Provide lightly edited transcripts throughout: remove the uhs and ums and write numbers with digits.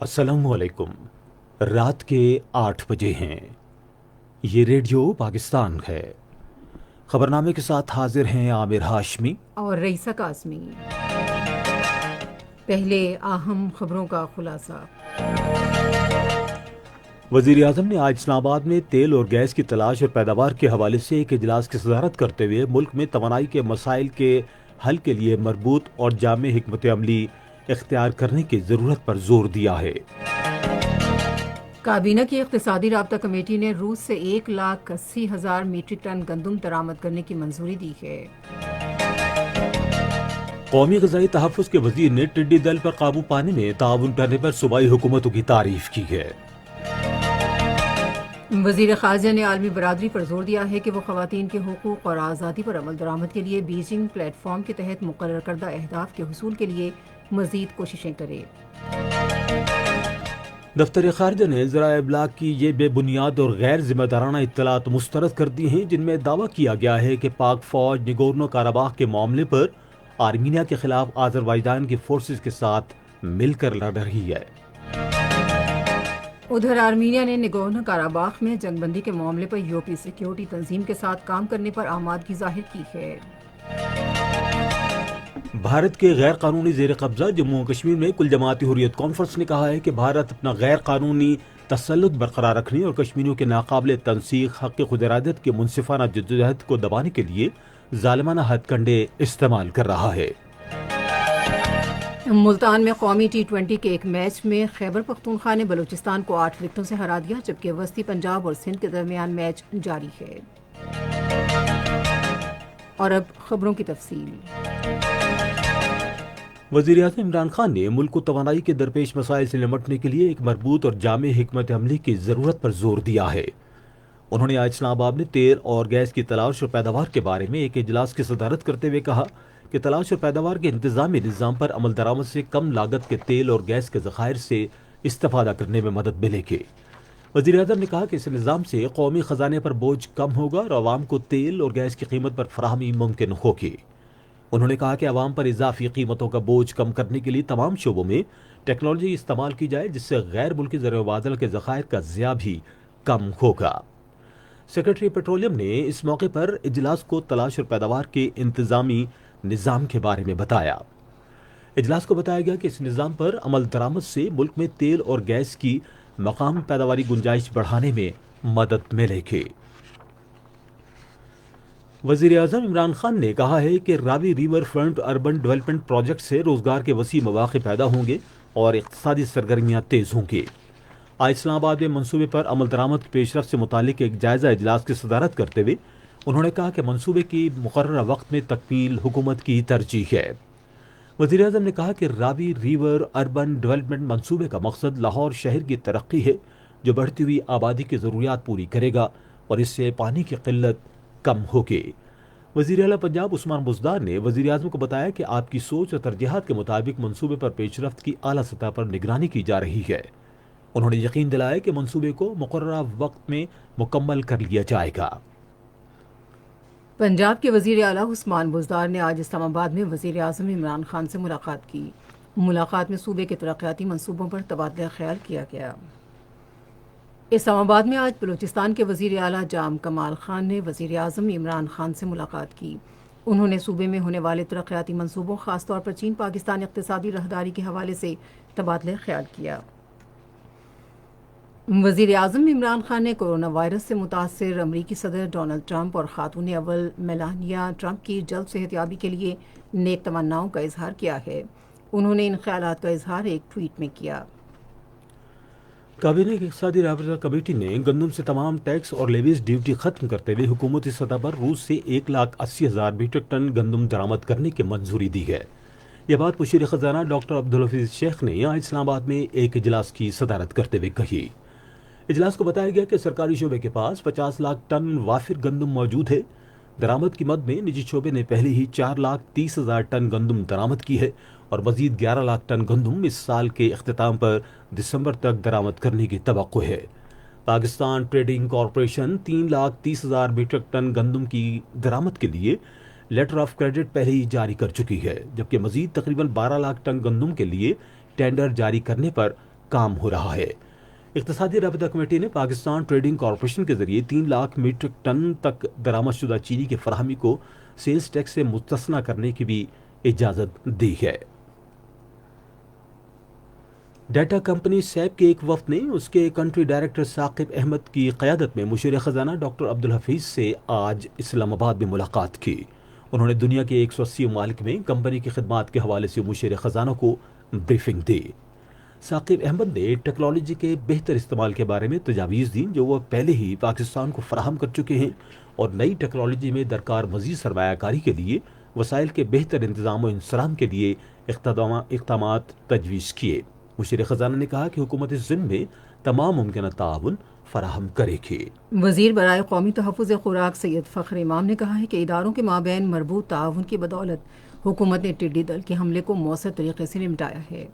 السلام علیکم۔ رات کے 8 بجے ہیں۔ یہ ریڈیو پاکستان ہے۔ خبرنامے کے ساتھ حاضر ہیں عامر ہاشمی اور رئیسہ قاسمی۔ پہلے اہم خبروں کا خلاصہ۔ وزیر اعظم نے آج اسلام آباد میں تیل اور گیس کی تلاش اور پیداوار کے حوالے سے ایک اجلاس کی صدارت کرتے ہوئے ملک میں توانائی کے مسائل کے حل کے لیے مربوط اور جامع حکمت عملی اختیار کرنے کی ضرورت پر زور دیا ہے۔ کابینہ کی اقتصادی رابطہ کمیٹی نے روس سے 1,80,000 میٹرک ٹن گندم درآمد کرنے کی منظوری دی ہے۔ قومی غذائی تحفظ کے وزیر نے ٹڈی دل پر قابو پانے میں تعاون کرنے پر صوبائی حکومتوں کی تعریف کی ہے۔ وزیر خارجہ نے عالمی برادری پر زور دیا ہے کہ وہ خواتین کے حقوق اور آزادی پر عمل درآمد کے لیے بیجنگ پلیٹ فارم کے تحت مقرر کردہ اہداف کے حصول کے لیے مزید کوششیں کرے۔ دفتر خارجہ نے ذرائع ابلاغ کی یہ بے بنیاد اور غیر ذمہ دارانہ اطلاعات مسترد کر دی ہیں جن میں دعویٰ کیا گیا ہے کہ پاک فوج نگورنو کاراباخ کے معاملے پر آرمینیا کے خلاف آذربائیجان کی فورسز کے ساتھ مل کر لڑ رہی ہے۔ ادھر آرمینیا نے نگورنو کاراباخ میں جنگ بندی کے معاملے پر یورپی سیکیورٹی تنظیم کے ساتھ کام کرنے پر آمادگی ظاہر کی ہے۔ بھارت کے غیر قانونی زیر قبضہ جموں و کشمیر میں کل جماعتی حریت کانفرنس نے کہا ہے کہ بھارت اپنا غیر قانونی تسلط برقرار رکھنے اور کشمیریوں کے ناقابل تنسیق حق خود ارادت کی منصفانہ جدوجہد کو دبانے کے لیے ظالمانہ ہتھ کنڈے استعمال کر رہا ہے۔ ملتان میں قومی T20 کے ایک میچ میں خیبر پختونخوا نے بلوچستان کو 8 وکٹوں سے ہرا دیا، جبکہ وسطی پنجاب اور سندھ کے درمیان میچ جاری ہے۔ اور اب خبروں کی تفصیل۔ وزیر اعظم عمران خان نے ملک کو توانائی کے درپیش مسائل سے نمٹنے کے لیے ایک مربوط اور جامع حکمت عملی کی ضرورت پر زور دیا ہے۔ انہوں نے آج اسلام آباد میں تیل اور گیس کی تلاش اور پیداوار کے بارے میں ایک اجلاس کی صدارت کرتے ہوئے کہا کہ تلاش اور پیداوار کے انتظامی نظام پر عمل درآمد سے کم لاگت کے تیل اور گیس کے ذخائر سے استفادہ کرنے میں مدد ملے گی۔ وزیر اعظم نے کہا کہ اس نظام سے قومی خزانے پر بوجھ کم ہوگا اور عوام کو تیل اور گیس کی قیمت پر فراہمی ممکن ہوگی۔ انہوں نے کہا کہ عوام پر اضافی قیمتوں کا بوجھ کم کرنے کے لیے تمام شعبوں میں ٹیکنالوجی استعمال کی جائے، جس سے غیر ملکی زر مبادلہ کے ذخائر کا ضیاع بھی کم ہوگا۔ سیکرٹری پیٹرولیم نے اس موقع پر اجلاس کو تلاش اور پیداوار کے انتظامی نظام کے بارے میں بتایا۔ اجلاس کو بتایا گیا کہ اس نظام پر عمل درآمد سے ملک میں تیل اور گیس کی مقامی پیداواری گنجائش بڑھانے میں مدد ملے گی۔ وزیر اعظم عمران خان نے کہا ہے کہ Ravi river front urban development project سے روزگار کے وسیع مواقع پیدا ہوں گے اور اقتصادی سرگرمیاں تیز ہوں گی۔ آج اسلام آباد میں منصوبے پر عمل درآمد کی پیش رفت سے متعلق ایک جائزہ اجلاس کی صدارت کرتے ہوئے انہوں نے کہا کہ منصوبے کی مقررہ وقت میں تکمیل حکومت کی ترجیح ہے۔ وزیر اعظم نے کہا کہ راوی ریور اربن ڈیولپمنٹ منصوبے کا مقصد لاہور شہر کی ترقی ہے، جو بڑھتی ہوئی آبادی کی ضروریات پوری کرے گا اور اس سے پانی کی قلت کم ہوگی۔ وزیر اعلیٰ پنجاب عثمان بزدار نے وزیر اعظم کو بتایا کہ آپ کی سوچ اور ترجیحات کے مطابق منصوبے پر پیش رفت کی اعلیٰ سطح پر نگرانی کی جا رہی ہے۔ انہوں نے یقین دلایا کہ منصوبے کو مقررہ وقت میں مکمل کر لیا جائے گا۔ پنجاب کے وزیر اعلیٰ عثمان بزدار نے آج اسلام آباد میں وزیر اعظم عمران خان سے ملاقات کی۔ ملاقات میں صوبے کے ترقیاتی منصوبوں پر تبادلہ خیال کیا گیا۔ اسلام آباد میں آج بلوچستان کے وزیر اعلیٰ جام کمال خان نے وزیر اعظم عمران خان سے ملاقات کی۔ انہوں نے صوبے میں ہونے والے ترقیاتی منصوبوں، خاص طور پر چین پاکستان اقتصادی راہداری کے حوالے سے تبادلہ خیال کیا۔ وزیر اعظم عمران خان نے کورونا وائرس سے متاثر امریکی صدر ڈونلڈ ٹرمپ اور خاتون اول میلانیا ٹرمپ کی جلد صحت یابی کے لیے نیک تمناؤں کا اظہار کیا ہے۔ انہوں نے ان خیالات کا اظہار ایک ٹویٹ میں کیا۔ کابینہ کی اقتصادی رابطہ کمیٹی نے گندم سے تمام ٹیکس اور لیویز ڈیوٹی ختم کرتے ہوئے حکومتی سطح پر روس سے 1,80,000 میٹرک ٹن گندم درآمد کرنے کی منظوری دی ہے۔ یہ بات مشیر خزانہ ڈاکٹر عبدالحفیظ شیخ نے آج اسلام آباد میں ایک اجلاس کی صدارت کرتے ہوئے کہی۔ اجلاس کو بتایا گیا کہ سرکاری شعبے کے پاس 50 لاکھ ٹن وافر گندم موجود ہے۔ درآمد کی مد میں نجی شعبے نے پہلے ہی 4,30,000 ٹن گندم درآمد کی ہے اور مزید 11 لاکھ ٹن گندم اس سال کے اختتام پر دسمبر تک درآمد کرنے کی توقع ہے۔ Pakistan trading corporation 3,30,000 metric ton گندم کی درآمد کے لیے لیٹر آف کریڈٹ پہلے ہی جاری کر چکی ہے، جبکہ مزید تقریباً 12 لاکھ ٹن گندم کے لیے ٹینڈر جاری کرنے پر کام ہو رہا ہے۔ اقتصادی رابطہ کمیٹی نے پاکستان ٹریڈنگ کارپوریشن کے ذریعے 3 لاکھ میٹرک ٹن تک درآمد شدہ چینی کی فراہمی کو سیلز ٹیکس سے مستثنی کرنے کی بھی اجازت دی ہے۔ ڈیٹا کمپنی سیب کے ایک وفد نے اس کے کنٹری ڈائریکٹر ثاقب احمد کی قیادت میں مشیر خزانہ ڈاکٹر عبدالحفیظ سے آج اسلام آباد میں ملاقات کی۔ انہوں نے دنیا کے 180 ممالک میں کمپنی کی خدمات کے حوالے سے مشیر خزانہ کو بریفنگ دی۔ ثاقب احمد نے ٹیکنالوجی کے بہتر استعمال کے بارے میں تجاویز دیں جو وہ پہلے ہی پاکستان کو فراہم کر چکے ہیں، اور نئی ٹیکنالوجی میں درکار مزید سرمایہ کاری کے لیے وسائل کے بہتر انتظام و انصرام کے لیے اقدامات تجویز کیے۔ مشیر خزانہ نے کہا کہ حکومت سندھ میں تمام ممکنہ تعاون فراہم کرے گی۔ وزیر برائے قومی تحفظ خوراک سید فخر امام نے کہا ہے کہ اداروں کے مابین مربوط تعاون کی بدولت حکومت نے ٹڈی دل کے حملے کو مؤثر طریقے سے نمٹایا ہے۔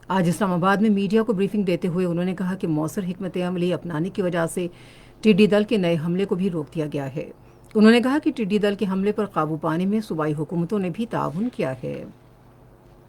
آج اسلام آباد میں میڈیا کو بریفنگ دیتے ہوئے انہوں نے کہا کہ مؤثر حکمت عملی اپنانے کی وجہ سے ٹڈی دل کے نئے حملے کو بھی روک دیا گیا ہے۔ انہوں نے کہا کہ ٹڈی دل کے حملے پر قابو پانے میں صوبائی حکومتوں نے بھی تعاون کیا ہے۔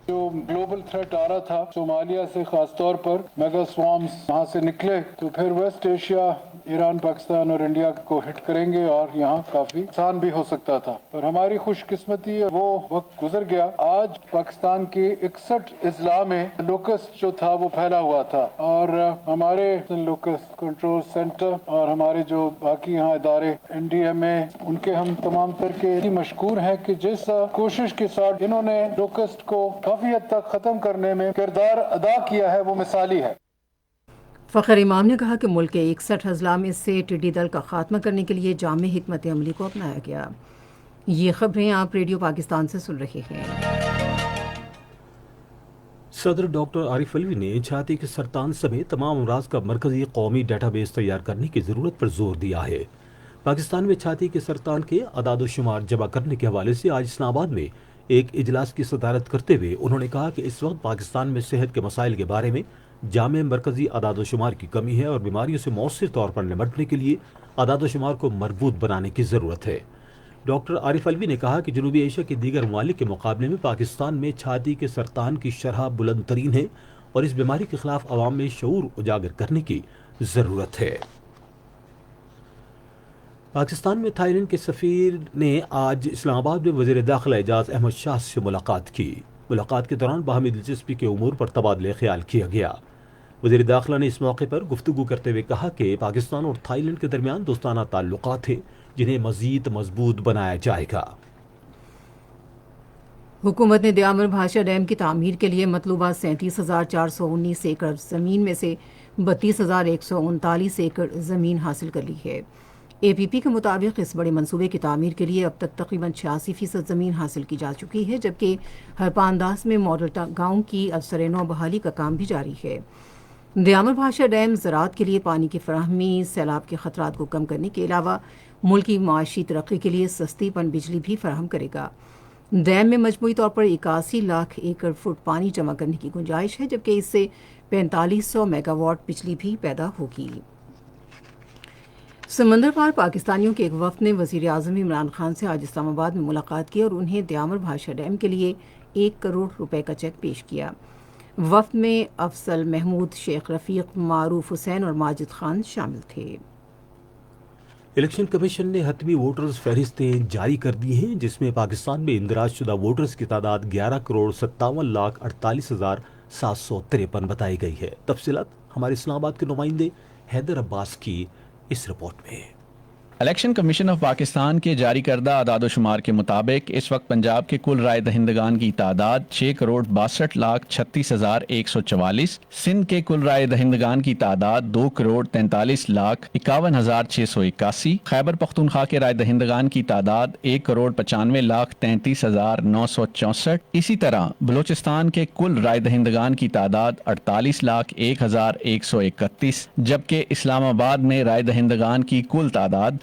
جو گلوبل تھریٹ آ رہا تھا صومالیہ سے، خاص طور پر میگا سوامز وہاں سے نکلے تو پھر ویسٹ ایشیا، ایران، پاکستان اور انڈیا کو ہٹ کریں گے اور یہاں کافی نقصان بھی ہو سکتا تھا، پر ہماری خوش قسمتی ہے وہ وقت گزر گیا۔ آج پاکستان کے 61 اضلاع میں لوکسٹ جو تھا وہ پھیلا ہوا تھا، اور ہمارے لوکسٹ کنٹرول سینٹر اور ہمارے جو باقی یہاں ادارے NDMA، ان کے ہم تمام تر کے مشکور ہیں کہ جس کوشش کے ساتھ انہوں نے لوکسٹ کو کافی حد تک ختم کرنے میں کردار ادا کیا ہے وہ مثالی ہے۔ فخر امام نے کہا کہ ملک کے 61 اضلاع میں سے ٹڈی دل کا خاتمہ کرنے کے لیے جامع حکمت عملی کو اپنایا گیا۔ یہ خبریں آپ ریڈیو پاکستان سے سن رہے ہیں۔ صدر ڈاکٹر عارف علوی نے چھاتی کے سرطان سمیت تمام امراض کا مرکزی قومی ڈیٹا بیس تیار کرنے کی ضرورت پر زور دیا ہے۔ پاکستان میں چھاتی کے سرطان کے اعداد و شمار جمع کرنے کے حوالے سے آج اسلام آباد میں ایک اجلاس کی صدارت کرتے ہوئے انہوں نے کہا کہ اس وقت پاکستان میں صحت کے مسائل کے بارے میں جامع مرکزی اعداد و شمار کی کمی ہے، اور بیماریوں سے مؤثر طور پر نمٹنے کے لیے اعداد و شمار کو مربوط بنانے کی ضرورت ہے۔ ڈاکٹر عارف علوی نے کہا کہ جنوبی ایشیا کے دیگر ممالک کے مقابلے میں پاکستان میں چھاتی کے سرطان کی شرح بلند ترین ہے، اور اس بیماری کے خلاف عوام میں شعور اجاگر کرنے کی ضرورت ہے۔ پاکستان میں تھائی لینڈ کے سفیر نے آج اسلام آباد میں وزیر داخلہ اعجاز احمد شاہ سے ملاقات کی۔ ملاقات کے دوران باہمی دلچسپی کے امور پر تبادلہ خیال کیا گیا۔ وزیر داخلہ نے اس موقع پر گفتگو کرتے ہوئے کہا کہ پاکستان اور تھائی لینڈ کے درمیان دوستانہ تعلقات ہیں جنہیں مزید مضبوط بنایا جائے گا۔ حکومت نے دیامر بھاشا ڈیم کی تعمیر کے لیے مطلوبہ 37,419 ایکڑ زمین میں سے 32,139 ایکڑ زمین حاصل کر لی ہے۔ APP کے مطابق اس بڑے منصوبے کی تعمیر کے لیے اب تک تقریباً 86% زمین حاصل کی جا چکی ہے، جبکہ ہرپانداس میں ماڈل گاؤں کی افسر نو بحالی کا کام بھی جاری ہے۔ دیامر بھاشا ڈیم زراعت کے لیے پانی کی فراہمی، سیلاب کے خطرات کو کم کرنے کے علاوہ ملکی معاشی ترقی کے لیے سستی پن بجلی بھی فراہم کرے گا۔ ڈیم میں مجموعی طور پر 81 لاکھ ایکڑ فٹ پانی جمع کرنے کی گنجائش ہے، جبکہ اس سے 4500 میگا واٹ بجلی بھی پیدا ہوگی۔ سمندر پار پاکستانیوں کے ایک وفد نے وزیر اعظم عمران خان سے آج اسلام آباد میں ملاقات کی اور انہیں دیامر بھاشا ڈیم کے لیے 1 کروڑ روپے کا چیک پیش کیا۔ وفد میں افضل محمود، شیخ رفیق، معروف حسین اور ماجد خان شامل تھے۔ الیکشن کمیشن نے حتمی ووٹرز فہرستیں جاری کر دی ہیں، جس میں پاکستان میں اندراج شدہ ووٹرز کی تعداد 11,57,48,753 بتائی گئی ہے۔ تفصیلات ہمارے اسلام آباد کے نمائندے حیدر عباس کی اس رپورٹ میں۔ الیکشن کمیشن آف پاکستان کے جاری کردہ اعداد و شمار کے مطابق اس وقت پنجاب کے کل رائے دہندگان کی تعداد 6,62,36,144، سندھ کے کل رائے دہندگان کی تعداد 2,43,51,681، خیبر پختونخوا کے رائے دہندگان کی تعداد 1,95,33,964، اسی طرح بلوچستان کے کل رائے دہندگان کی تعداد 48,01,131، جبکہ اسلام آباد میں رائے دہندگان کی کل تعداد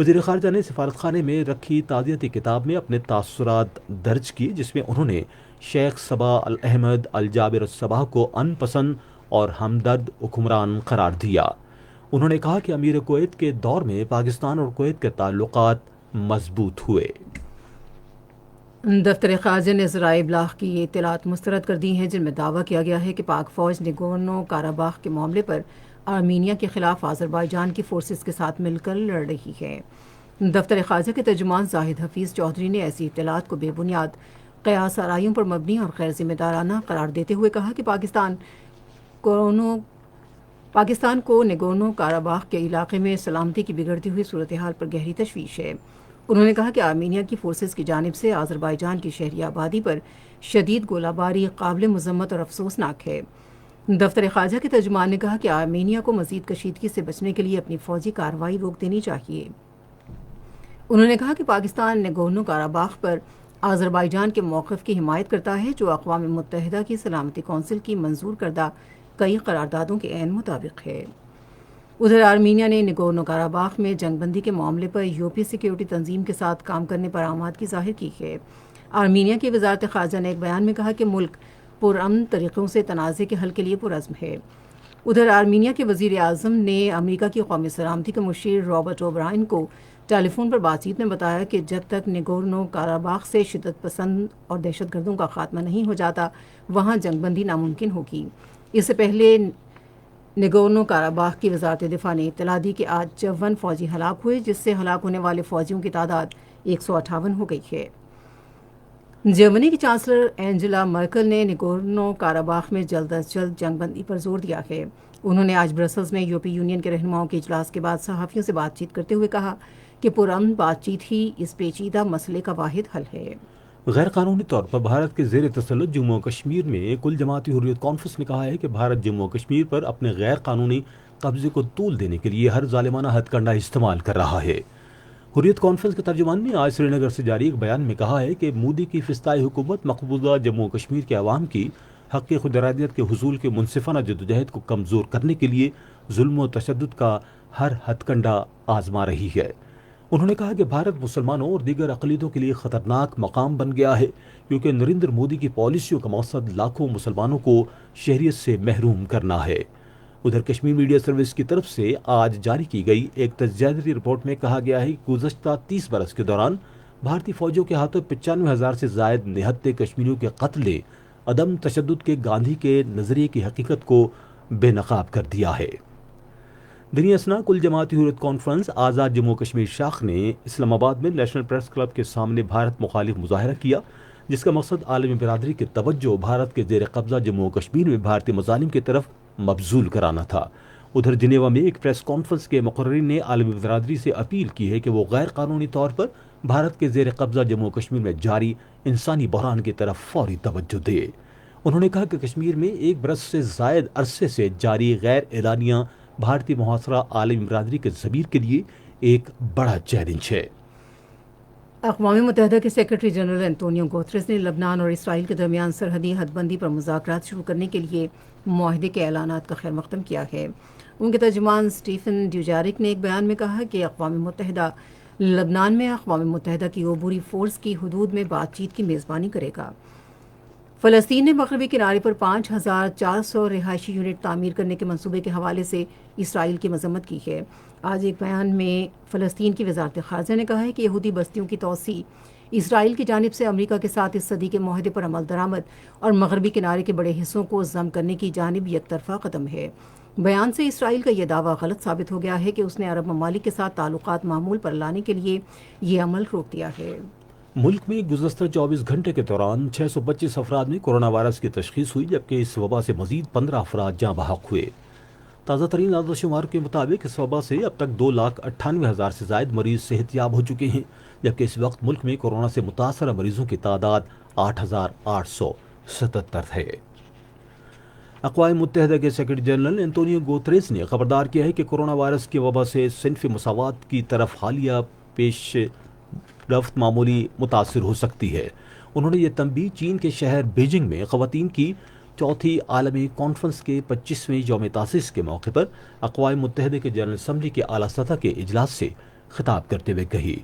وزیر خارجہ نے سفارت خانے میں رکھی تعزیتی کتاب میں اپنے تاثرات درج کیے، جس میں انہوں نے شیخ صبا الاحمد الجابر الصباح کو ان پسند اور ہمدرد حکمران قرار دیا۔ انہوں نے کہا کہ امیر کویت کے دور میں پاکستان اور کویت کے تعلقات مضبوط ہوئے۔ دفتر خارجہ نے ذرائع ابلاغ کی یہ اطلاعات مسترد کر دی ہیں جن میں دعویٰ کیا گیا ہے کہ پاک فوج نگورنو کاراباخ کے معاملے پر آرمینیا کے خلاف آذربائیجان کی فورسز کے ساتھ مل کر لڑ رہی ہے۔ دفتر خارجہ کے ترجمان زاہد حفیظ چودھری نے ایسی اطلاعات کو بے بنیاد، قیاس آرائیوں پر مبنی اور غیر ذمہ دارانہ قرار دیتے ہوئے کہا کہ پاکستان کو نگورنو کاراباخ کے علاقے میں سلامتی کی بگڑتی ہوئی صورتحال پر گہری تشویش ہے۔ انہوں نے کہا کہ آرمینیا کی فورسز کی جانب سے آذربائیجان کی شہری آبادی پر شدید گولہ باری قابل مذمت اور افسوسناک ہے۔ دفتر خارجہ کے ترجمان نے کہا کہ آرمینیا کو مزید کشیدگی سے بچنے کے لیے اپنی فوجی کارروائی روک دینی چاہیے۔ انہوں نے کہا کہ پاکستان نگورنو کاراباخ پر آذربائیجان کے موقف کی حمایت کرتا ہے جو اقوام متحدہ کی سلامتی کونسل کی منظور کردہ کئی قراردادوں کے عین مطابق ہے۔ ادھر آرمینیا نے نگورنو کاراباخ میں جنگ بندی کے معاملے پر یورپی سیکیورٹی تنظیم کے ساتھ کام کرنے پر آمادگی ظاہر کی ہے۔ آرمینیا کی وزارت خارجہ نے ایک بیان میں کہا کہ ملک پرامن طریقوں سے تنازع کے حل کے لیے پرعزم ہے۔ ادھر آرمینیا کے وزیر اعظم نے امریکہ کی قومی سلامتی کے مشیر رابرٹ اوبرائن کو ٹیلی فون پر بات چیت میں بتایا کہ جب تک نگورنو کاراباخ سے شدت پسند اور دہشت گردوں کا خاتمہ نہیں ہو جاتا وہاں جنگ بندی ناممکن ہوگی۔ اس سے پہلے نگورنو کاراباخ کی وزارت دفاع نے اطلاع دی کہ آج 54 فوجی ہلاک ہوئے، جس سے ہلاک ہونے والے فوجیوں کی تعداد 158 ہو گئی ہے۔ جرمنی کی چانسلر اینجلا مرکل نے نگورنو کاراباخ میں جلد از جلد جنگ بندی پر زور دیا ہے۔ انہوں نے آج برسلز میں یورپی یونین کے رہنماؤں کے اجلاس کے بعد صحافیوں سے بات چیت کرتے ہوئے کہا کہ پرامن بات چیت ہی اس پیچیدہ مسئلے کا واحد حل ہے۔ غیر قانونی طور پر بھارت کے زیر تسلط جموں و کشمیر میں کل جماعتی حریت کانفرنس نے کہا ہے کہ بھارت جموں و کشمیر پر اپنے غیر قانونی قبضے کو طول دینے کے لیے ہر ظالمانہ ہتھ کنڈا استعمال کر رہا ہے۔ حریت کانفرنس کے ترجمان نے آج سری نگر سے جاری ایک بیان میں کہا ہے کہ مودی کی فسطائی حکومت مقبوضہ جموں و کشمیر کے عوام کی حق خود ارادیت کے حصول کے منصفانہ جدوجہد کو کمزور کرنے کے لیے ظلم و تشدد کا ہر ہتھ کنڈا آزما رہی ہے۔ انہوں نے کہا کہ بھارت مسلمانوں اور دیگر اقلیتوں کے لیے خطرناک مقام بن گیا ہے کیونکہ نریندر مودی کی پالیسیوں کا مقصد لاکھوں مسلمانوں کو شہریت سے محروم کرنا ہے۔ ادھر کشمیر میڈیا سروس کی طرف سے آج جاری کی گئی ایک تجزیاتی رپورٹ میں کہا گیا ہے کہ گزشتہ 30 برس کے دوران بھارتی فوجوں کے ہاتھوں 95,000 سے زائد نہتے کشمیریوں کے قتل نے عدم تشدد کے گاندھی کے نظریے کی حقیقت کو بے نقاب کر دیا ہے۔ دینی اسنا کل جماعتی حریت کانفرنس آزاد جموں کشمیر شاخ نے اسلام آباد میں نیشنل پریس کلب کے سامنے بھارت مخالف مظاہرہ کیا، جس کا مقصد عالمی برادری کی توجہ بھارت کے زیر قبضہ جموں و کشمیر میں بھارتی مظالم کی طرف مبذول کرانا تھا۔ ادھر جنیوا میں ایک پریس کانفرنس کے مقررین نے عالمی برادری سے اپیل کی ہے کہ وہ غیر قانونی طور پر بھارت کے زیر قبضہ جموں و کشمیر میں جاری انسانی بحران کی طرف فوری توجہ دے۔ انہوں نے کہا کہ کشمیر میں ایک برس سے زائد عرصے سے جاری غیر اعلانیہ بھارتی محاصرہ عالمی برادری کے ضمیر کے لیے ایک بڑا چیلنج ہے۔ اقوام متحدہ کے سیکرٹری جنرل انتونیو گوتریس نے لبنان اور اسرائیل کے درمیان سرحدی حد بندی پر مذاکرات شروع کرنے کے لیے معاہدے کے اعلانات کا خیر مقدم کیا ہے۔ ان کے ترجمان اسٹیفن ڈیوجارک نے ایک بیان میں کہا کہ اقوام متحدہ لبنان میں اقوام متحدہ کی عبوری فورس کی حدود میں بات چیت کی میزبانی کرے گا۔ فلسطین نے مغربی کنارے پر 5,400 رہائشی یونٹ تعمیر کرنے کے منصوبے کے حوالے سے اسرائیل کی مذمت کی ہے۔ آج ایک بیان میں فلسطین کی وزارت خارجہ نے کہا ہے کہ یہودی بستیوں کی توسیع اسرائیل کی جانب سے امریکہ کے ساتھ اس صدی کے معاہدے پر عمل درآمد اور مغربی کنارے کے بڑے حصوں کو ضم کرنے کی جانب یک طرفہ قدم ہے۔ بیان سے اسرائیل کا یہ دعویٰ غلط ثابت ہو گیا ہے کہ اس نے عرب ممالک کے ساتھ تعلقات معمول پر لانے کے لیے یہ عمل روک دیا ہے۔ ملک میں گزشتہ 24 گھنٹے کے دوران 625 افراد میں کورونا وائرس کی تشخیص ہوئی، جبکہ اس وبا سے مزید 15 افراد جاں بحق ہوئے۔ تازہ ترین اعداد و شمار کے مطابق اس وبا سے اب تک 2,98,000 سے زائد مریض صحت یاب ہو چکے ہیں، جبکہ اس وقت ملک میں کورونا سے متاثرہ مریضوں کی تعداد 8,877 ہے۔ اقوام متحدہ کے سیکرٹری جنرل انتونیو گوتریس نے خبردار کیا ہے کہ کورونا وائرس کی وبا سے صنف مساوات کی طرف حالیہ پیش رفت معمولی متاثر ہو سکتی ہے۔ انہوں نے یہ تنبیہ چین کے شہر بیجنگ میں خواتین کی چوتھی عالمی کانفرنس کے 25ویں یوم تاسیس کے موقع پر اقوام متحدہ کے جنرل اسمبلی کے اعلیٰ سطح کے اجلاس سے خطاب کرتے ہوئے کہی۔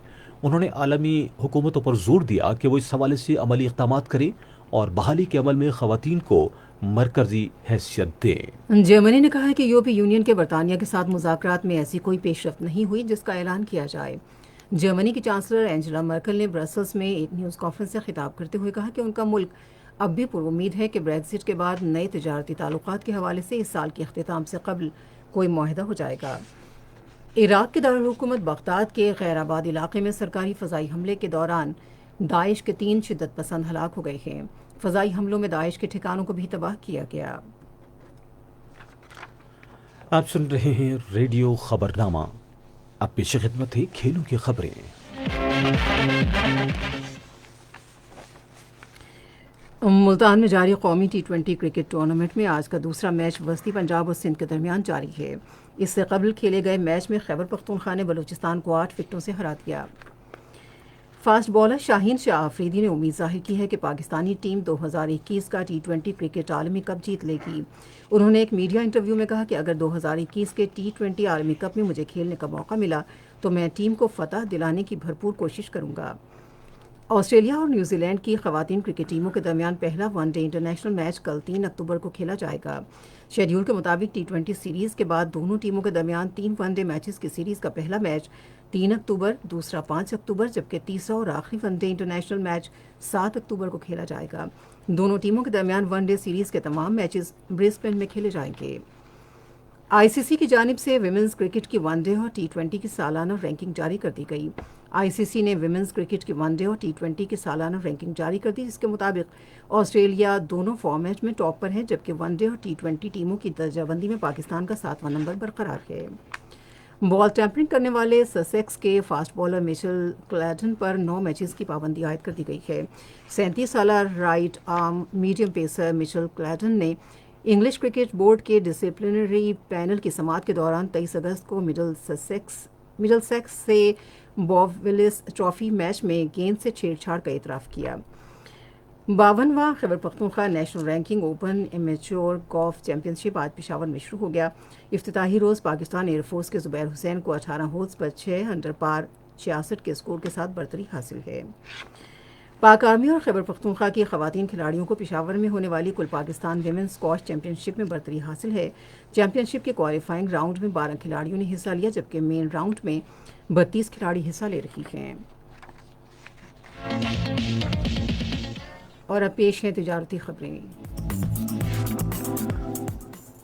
انہوں نے عالمی حکومتوں پر زور دیا کہ وہ اس حوالے سے عملی اقدامات کریں اور بحالی کے عمل میں خواتین کو مرکزی حیثیت دیں۔ جرمنی نے کہا ہے کہ یورپی یونین کے برطانیہ کے ساتھ مذاکرات میں ایسی کوئی پیش رفت نہیں ہوئی جس کا اعلان کیا جائے۔ جرمنی کی چانسلر اینجلا مرکل نے برسلز میں ایک نیوز کانفرنس سے خطاب کرتے ہوئے کہا کہ ان کا ملک اب بھی پر امید ہے کہ بریگزٹ کے بعد نئے تجارتی تعلقات کے حوالے سے اس سال کے اختتام سے قبل کوئی معاہدہ ہو جائے گا۔ عراق کے دارالحکومت بغداد کے خیر آباد علاقے میں سرکاری فضائی حملے کے دوران داعش کے 3 شدت پسند ہلاک ہو گئے ہیں۔ فضائی حملوں میں داعش کے ٹھکانوں کو بھی تباہ کیا گیا۔ آپ سن رہے ہیں ریڈیو خبرنامہ۔ اب پیش خدمت ہے کھیلوں کی خبریں۔ ملتان میں جاری قومی T20 کرکٹ ٹورنامنٹ میں آج کا دوسرا میچ وسطی پنجاب اور سندھ کے درمیان جاری ہے۔ اس سے قبل کھیلے گئے میچ میں خیبر پختونخوا نے بلوچستان کو 8 وکٹوں سے ہرا دیا۔ فاسٹ بالر شاہین شاہ آفریدی نے امید ظاہر کی ہے کہ پاکستانی ٹیم 2021 کا T20 کرکٹ عالمی کپ جیت لے گی۔ انہوں نے ایک میڈیا انٹرویو میں کہا کہ اگر 2021 کے T20 عالمی کپ میں مجھے کھیلنے کا موقع ملا تو میں ٹیم کو فتح دلانے کی بھرپور کوشش کروں گا۔ آسٹریلیا اور نیوزی لینڈ کی خواتین کرکٹ ٹیموں کے درمیان پہلا ون ڈے انٹرنیشنل میچ کل 3 اکتوبر کو کھیلا جائے گا۔ شیڈیول کے مطابق T20 سیریز کے بعد دونوں ٹیموں کے درمیان 3 ون ڈے میچز کی سیریز کا پہلا میچ 3 اکتوبر، دوسرا 5 اکتوبر جبکہ تیسرا اور آخری ون ڈے انٹرنیشنل میچ 7 اکتوبر کو کھیلا جائے گا۔ دونوں ٹیموں کے درمیان ون ڈے سیریز کے تمام میچز برسبن میں کھیلے جائیں گے۔ ICC کی جانب سے ویمنز کرکٹ کی ون ڈے اور T20 کی سالانہ رینکنگ جاری کر دی گئی۔ ICC نے ویمنز کرکٹ کی ون ڈے اور T20 کی سالانہ رینکنگ جاری کر دی، جس کے مطابق آسٹریلیا دونوں فارمیٹ میں ٹاپ پر ہے جبکہ ون ڈے اور T20 ٹیموں کی درجہ بندی میں پاکستان کا 7واں نمبر برقرار ہے۔ بال ٹیمپرنگ کرنے والے سسیکس کے فاسٹ بالر مچل کلیٹن پر 9 میچز کی پابندی عائد کر دی گئی ہے۔ 37 سالہ رائٹ آرم میڈیم پیسر مچل کلیٹن نے انگلش کرکٹ بورڈ کے ڈسپلنری پینل کی سماعت کے دوران 23 اگست کو مڈل سیکس سے باب ولس ٹرافی میچ میں گیند سے چھیڑ چھاڑ کا اعتراف کیا۔ 52واں Khyber Pakhtunkhwa national ranking open amateur golf championship آج پشاور میں شروع ہو گیا۔ افتتاحی روز پاکستان ایئر فورس کے زبیر حسین کو 18 ہولز پر 6 انڈر پار 66 کے اسکور کے ساتھ برتری حاصل ہے۔ پاک آرمی اور خیبر پختونخوا کی خواتین کھلاڑیوں کو پشاور میں ہونے والی کل پاکستان ویمن اسکواش چیمپئن شپ میں برتری حاصل ہے۔ چیمپئن شپ کے کوالیفائنگ راؤنڈ میں 12 کھلاڑیوں نے حصہ لیا جبکہ مین راؤنڈ میں 32 کھلاڑی حصہ لے رہی ہیں۔ اور اب پیش ہیں تجارتی خبریں۔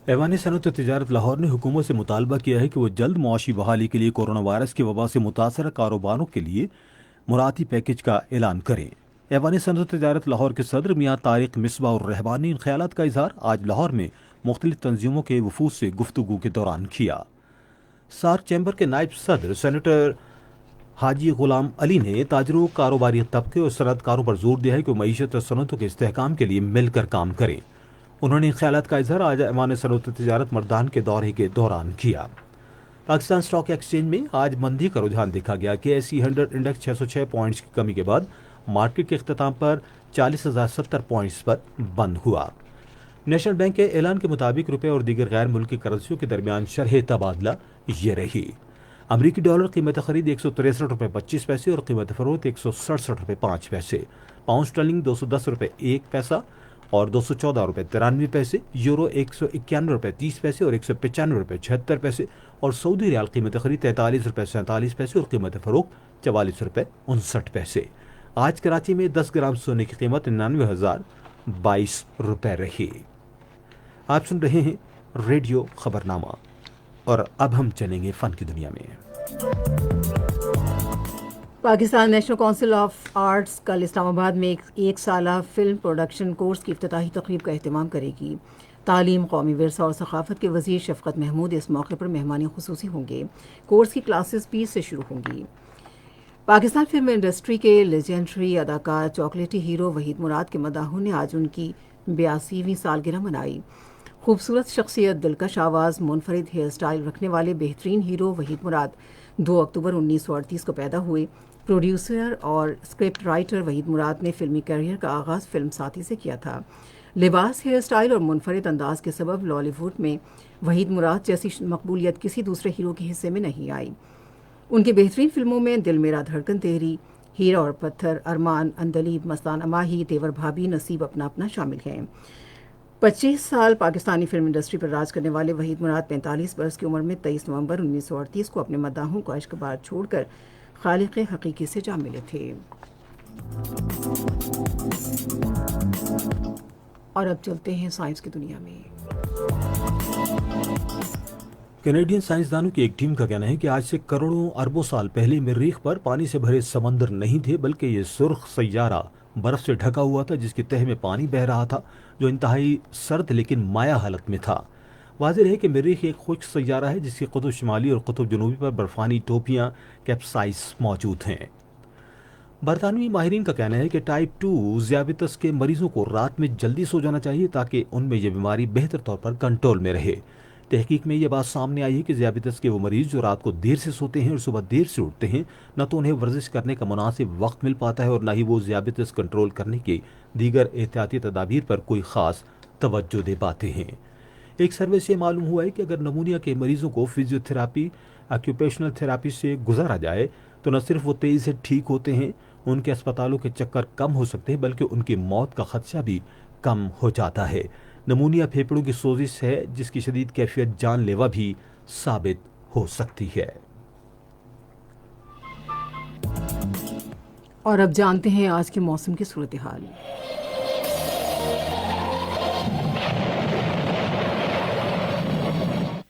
ایوان صنعت و تجارت لاہور نے حکومت سے مطالبہ کیا ہے کہ وہ جلد معاشی بحالی کے لیے کورونا وائرس کی وبا سے متاثرہ کاروباروں کے لیے مراعاتی پیکج کا اعلان کریں۔ ایوان صنعت و تجارت لاہور کے صدر میاں طارق مصباح الرحمان نے ان خیالات کا اظہار آج لاہور میں مختلف تنظیموں کے وفود سے گفتگو کے دوران کیا۔ سارک چیمبر کے نائب صدر سینیٹر حاجی غلام علی نے تاجروں، کاروباری طبقے اور صنعت کاروں پر زور دیا ہے کہ وہ معیشت اور صنعتوں کے استحکام کے لیے مل کر کام کریں۔ انہوں نے خیالات کا اظہار آج ایوان صنعت و تجارت مردان کے دورے کے دوران کیا۔ پاکستان اسٹاک ایکسچینج میں آج مندی کا رجحان دیکھا گیا کہ ایسی 100 انڈیکس 606 پوائنٹس کی کمی کے بعد مارکیٹ کے اختتام پر 40,070 پوائنٹس پر بند ہوا۔ نیشنل بینک کے اعلان کے مطابق روپے اور دیگر غیر ملکی کرنسیوں کے درمیان شرح تبادلہ یہ رہی۔ امریکی ڈالر قیمت خرید 163 روپے 25 پیسے اور قیمت فروخت 167 روپے 5 پیسے، پاؤنڈ اسٹرلنگ 210 روپے 1 پیسہ اور 214 روپے 93 پیسے، یورو 191 روپے 30 پیسے اور 195 روپے 76 پیسے اور سعودی ریال قیمت خرید 43 روپے 47 پیسے اور قیمت فروخت 44 روپے 59 پیسے۔ آج کراچی میں 10 گرام سونے کی قیمت 99,022 روپے رہی۔ آپ سن رہے ہیں ریڈیو خبرنامہ اور اب ہم چلیں گے فن کی دنیا میں۔ Pakistan national council of arts کل اسلام آباد میں ایک سالہ فلم پروڈکشن کورس کی افتتاحی تقریب کا اہتمام کرے گی۔ تعلیم، قومی ورثہ اور ثقافت کے وزیر شفقت محمود اس موقع پر مہمان خصوصی ہوں گے۔ کورس کی کلاسز 20 سے شروع ہوں گی۔ پاکستان فلم انڈسٹری کے لیجنڈری اداکار چاکلیٹی ہیرو وحید مراد کے مداحوں نے آج ان کی 82ویں سالگرہ منائی۔ خوبصورت شخصیت، دلکش آواز، منفرد ہیئر سٹائل رکھنے والے بہترین ہیرو وحید مراد 2 اکتوبر 1938 کو پیدا ہوئے۔ پروڈیوسر اور اسکرپٹ رائٹر وحید مراد نے فلمی کیریئر کا آغاز فلم ساتھی سے کیا تھا۔ لباس، ہیئر سٹائل اور منفرد انداز کے سبب لالی ووڈ میں وحید مراد جیسی مقبولیت کسی دوسرے ہیرو کے حصے میں نہیں آئی۔ ان کی بہترین فلموں میں دل میرا دھڑکن تیری، ہیرا اور پتھر، ارمان، اندلیب، مستان اماہی، تیور بھابھی، نصیب اپنا اپنا شامل ہیں۔ 25 سال پاکستانی فلم انڈسٹری پر راج کرنے والے وحید مراد 45 برس کی عمر میں 23 نومبر 1938 کو اپنے مداحوں کو عشق بار چھوڑ کر خالق حقیقی سے جا ملے تھے۔ اور اب چلتے ہیں سائنس کی دنیا میں۔ کینیڈین سائنسدانوں کی ایک ٹیم کا کہنا ہے کہ آج سے کروڑوں اربوں سال پہلے مریخ پر پانی سے بھرے سمندر نہیں تھے، بلکہ یہ سرخ سیارہ برف سے ڈھکا ہوا تھا جس کی تہہ میں پانی بہہ رہا تھا جو انتہائی سرد لیکن مائع حالت میں تھا۔ واضح ہے کہ مریخ ایک خشک سیارہ ہے جس کی قطب شمالی اور قطب جنوبی پر برفانی ٹوپیاں کیپسائس موجود ہیں۔ برطانوی ماہرین کا کہنا ہے کہ ٹائپ 2 ذیابیطس کے مریضوں کو رات میں جلدی سو جانا چاہیے تاکہ ان میں یہ بیماری بہتر طور پر کنٹرول میں رہے۔ تحقیق میں یہ بات سامنے آئی ہے کہ ذیابیطس کے وہ مریض جو رات کو دیر سے سوتے ہیں اور صبح دیر سے اٹھتے ہیں، نہ تو انہیں ورزش کرنے کا مناسب وقت مل پاتا ہے اور نہ ہی وہ ذیابیطس کنٹرول کرنے کی دیگر احتیاطی تدابیر پر کوئی خاص توجہ دے پاتے ہیں۔ ایک سروے سے معلوم ہوا ہے کہ اگر نمونیا کے مریضوں کو فزیو تھراپی، آکیوپیشنل تھراپی سے گزارا جائے تو نہ صرف وہ تیزی سے ٹھیک ہوتے ہیں، ان کے اسپتالوں کے چکر کم ہو سکتے ہیں، بلکہ ان کی موت کا خدشہ بھی کم ہو جاتا ہے۔ نمونیا پھیپھڑوں کی سوزش ہے جس کی شدید کیفیت جان لیوا بھی ثابت ہو سکتی ہے۔ اور اب جانتے ہیں آج کے موسم کی صورتحال۔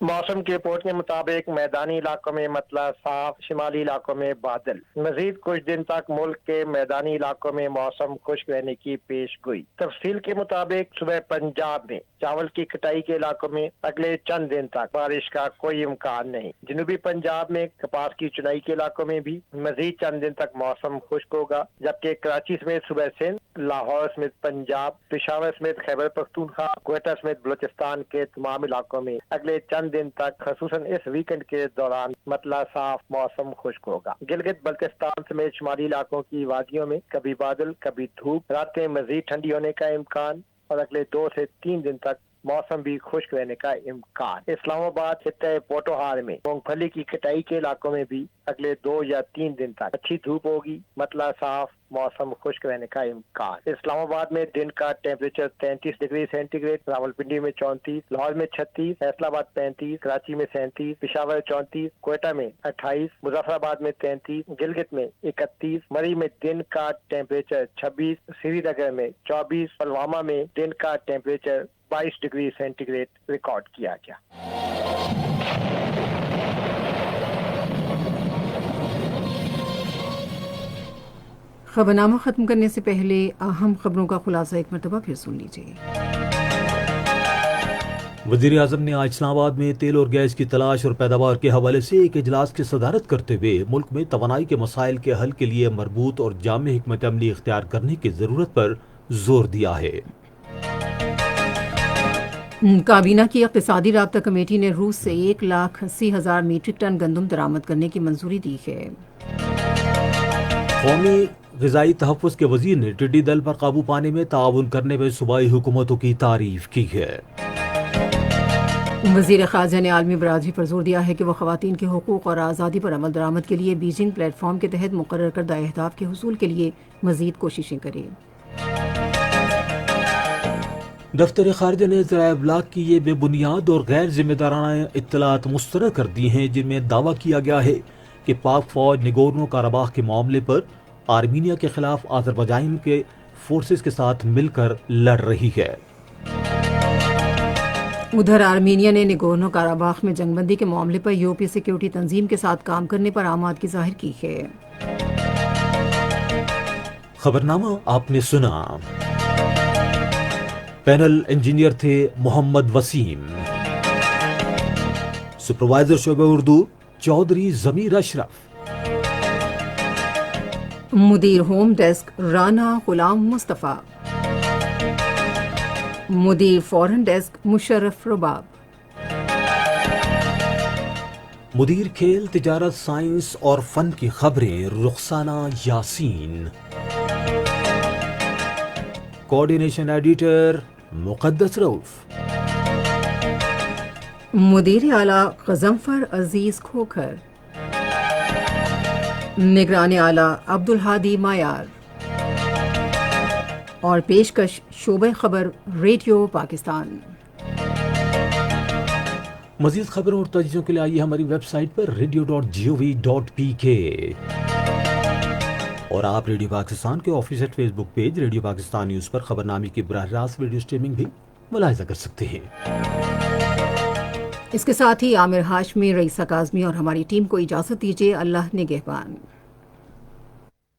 موسم کی رپورٹ کے مطابق میدانی علاقوں میں مطلع صاف، شمالی علاقوں میں بادل۔ مزید کچھ دن تک ملک کے میدانی علاقوں میں موسم خشک رہنے کی پیش گوئی۔ تفصیل کے مطابق صبح پنجاب میں چاول کی کٹائی کے علاقوں میں اگلے چند دن تک بارش کا کوئی امکان نہیں۔ جنوبی پنجاب میں کپاس کی چنائی کے علاقوں میں بھی مزید چند دن تک موسم خشک ہوگا، جبکہ کراچی سمیت صوبہ سندھ، لاہور سمیت پنجاب، پشاور سمیت خیبر پختونخوا، کوئٹہ سمیت بلوچستان کے تمام علاقوں میں اگلے چند دن تک خصوصاً اس ویکنڈ کے دوران مطلع صاف موسم خشک ہوگا۔ گلگت بلتستان سمیت شمالی علاقوں کی وادیوں میں کبھی بادل کبھی دھوپ، راتیں مزید ٹھنڈی ہونے کا امکان اور اگلے 2 سے 3 دن تک موسم بھی خشک رہنے کا امکان۔ اسلام آباد خطہ پوٹوہار میں مونگ پھلی کی کٹائی کے علاقوں میں بھی اگلے 2 یا 3 دن تک اچھی دھوپ ہوگی، مطلع صاف موسم خشک رہنے کا امکان۔ اسلام آباد میں دن کا temperature 33 degree centigrade, Rawalpindi میں 34، لاہور میں 36، فیصل آباد 35، کراچی میں 37، پشاور 34، کوئٹہ میں 28، مظفر آباد میں 33، گلگت میں 31، مری میں دن کا ٹیمپریچر 26، سری نگر میں 24، پلوامہ میں دن کا temperature 22 degree centigrade record کیا گیا۔ خبرنامہ ختم کرنے سے پہلے اہم خبروں کا خلاصہ ایک مرتبہ پھر سن لیجیے۔ وزیر اعظم نے آج اسلام آباد میں تیل اور گیس کی تلاش اور پیداوار کے حوالے سے ایک اجلاس کی صدارت کرتے ہوئے ملک میں توانائی کے مسائل کے حل کے لیے مربوط اور جامع حکمت عملی اختیار کرنے کی ضرورت پر زور دیا ہے۔ کابینہ کی اقتصادی رابطہ کمیٹی نے روس سے 1,80,000 میٹرک ٹن گندم درآمد کرنے کی منظوری دی ہے۔ قومی غذائی تحفظ کے وزیر نے ٹڈی دل پر قابو پانے میں تعاون کرنے میں صوبائی حکومتوں کی تعریف کی ہے۔ وزیر خارجہ نے عالمی برادری پر زور دیا ہے کہ وہ خواتین کے حقوق اور آزادی پر عمل درآمد کے لیے بیجنگ پلیٹ فارم کے تحت مقرر کردہ اہداف کے حصول کے لیے مزید کوششیں کریں۔ دفتر خارجہ نے ذرائع ابلاغ کی یہ بے بنیاد اور غیر ذمہ دارانہ اطلاعات مسترد کر دی ہیں جن میں دعویٰ کیا گیا ہے کہ پاک فوج نگورنو کاراباخ کے معاملے پر آرمینیا کے خلاف آذربائیجان کے فورسز کے ساتھ مل کر لڑ رہی ہے۔ ادھر آرمینیا نے نگورنو کاراباخ میں جنگ بندی کے معاملے پر یورپی سیکیورٹی تنظیم کے ساتھ کام کرنے پر آمادگی ظاہر کی ہے۔ خبرنامہ آپ نے سنا۔ پینل انجینئر تھے محمد وسیم، سپروائزر شعبہ اردو چودھری ضمیر اشرف، مدیر ہوم ڈیسک رانا غلام مصطفیٰ، مدیر فورن ڈیسک مشرف رباب، مدیر کھیل تجارت سائنس اور فن کی خبریں رخسانہ یاسین، کوارڈینیشن ایڈیٹر مقدس رؤف، مدیر اعلیٰ غضنفر عزیز کھوکھر، نگران اعلیٰ عبدالہادی مایار اور پیشکش شعبہ خبر ریڈیو پاکستان۔ مزید خبروں اور تجزیوں کے لیے آئیے ہماری ویب سائٹ پر radio.gov.pk اور آپ ریڈیو پاکستان کے آفیشیل فیس بک پیج ریڈیو پاکستان نیوز پر خبرنامے کی براہ راست ویڈیو سٹریمنگ بھی ملاحظہ کر سکتے ہیں۔ اس کے ساتھ ہی عامر ہاشمی، رئیسہ کاظمی اور ہماری ٹیم کو اجازت دیجیے۔ اللہ نگہبان۔